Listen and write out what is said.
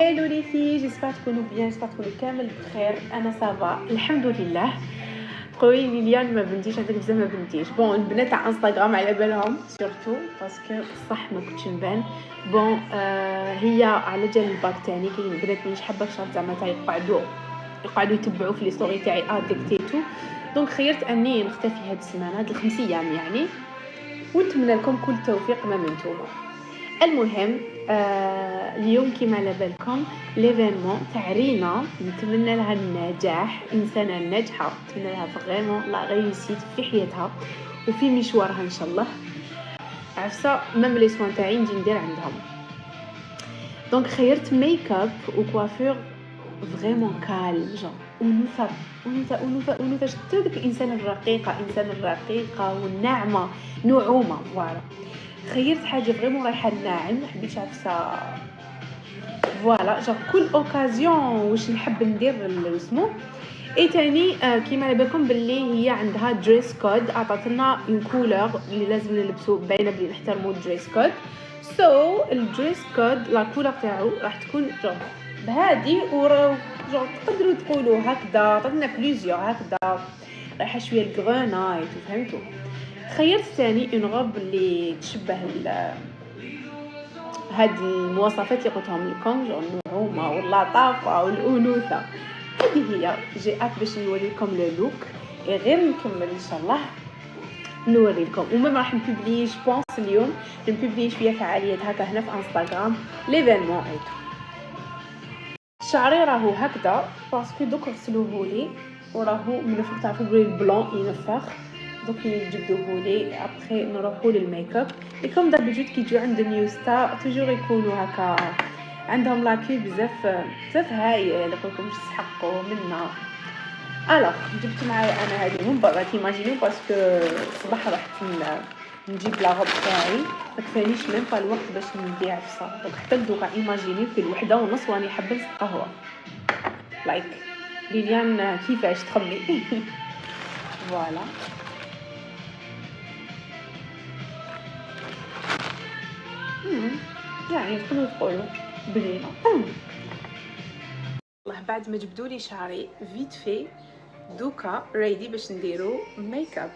Hello les filles, j'espère تكونوا bien, j'espère تكونوا كامل بخير. انا صافا الحمد لله. تقولي لي ليان ما بنتيش عندك بزاف ما بنتيش. بون البنات تاع انستغرام على بالهم سورتو باسكو صح ما كنتش نبان. بون هي على جال الباك تاعي كاين البنات مانيش حابه شرط زعما يقعدوا يتبعوا في لي ستوري تاعي ديكتيتو. دونك خيرت اني نختفي هاد السمانه هاد الخمس ايام يعني، ونتمنى لكم كل التوفيق ما من نتوما. المهم اليوم كما على بالكم ليفينمون تاع رينا، نتمنى لها النجاح، انسانه ناجحه، نتمنى لها فريمون لا ريوسيت في حياتها وفي مشوارها ان شاء الله. عفسه ميم لي سوان تاعي نجي ندير عندهم. دونك خيرت ميك اب وكوافور فريمون كالم، جون انوثه شتو ديك الانسانه الرقيقه والناعمه، نعومه فوالا. خيرت حاجه فريمون رايحه الناعم، ما حبيتش عفسه فوالا جا كل اوكازيون واش نحب ندير اسمو. اي تاني كيما على بالكم باللي هي عندها دريس كود، عطاتنا اون كولور اللي لازم نلبسو باينه بلي نحترمو الدريس كود. سو الدريس كود لا كولور تاعو راح تكون بهادي تقدروا تقولوا هكذا، عطاتنا بليزيور هكذا رايحه شويه الغرونايت فهمتوا. خيرت ثاني اون غوب اللي تشبه هاد المواصفات اللي قلتهم لكم، النعومه واللطافه والانوثه. هذه هي جاءت باش نوريكم لو لوك، غير نكمل ان شاء الله نوري لكم. ومما راح نبوبلي جوبونس اليوم نبوبلي شويه فعاليات هكا هنا في انستغرام ليفينمون ايتو. شعري راهو هكذا باسكو دوك غسلوه لي وراهو من الفوق تعرفوا بلي البلون ينفخ، دوك يجبدوه لي ابري نروحوا للميك اب. لكم دابجوت كي يجوا عند نيوستا توجور يكونوا هكا عندهم لاكي بزاف هايل، لكم مش تسحقوا منا. الوغ جبت معايا انا هذه من برا تيماجينيو باسكو الصباح رحت نجيب لا روب تاعي ما كفانيش ميم با الوقت باش ندير عفسه. دونك حتى دوكا ايماجينيو في 1:30 راني حابه نسق قهوه لايك ليليان كيفاش تخمي. فوالا يعني تقولوا بنينه. والله بعد ما جبدوا لي شعري فيت في دوكا ريدي باش نديرو ميك اب.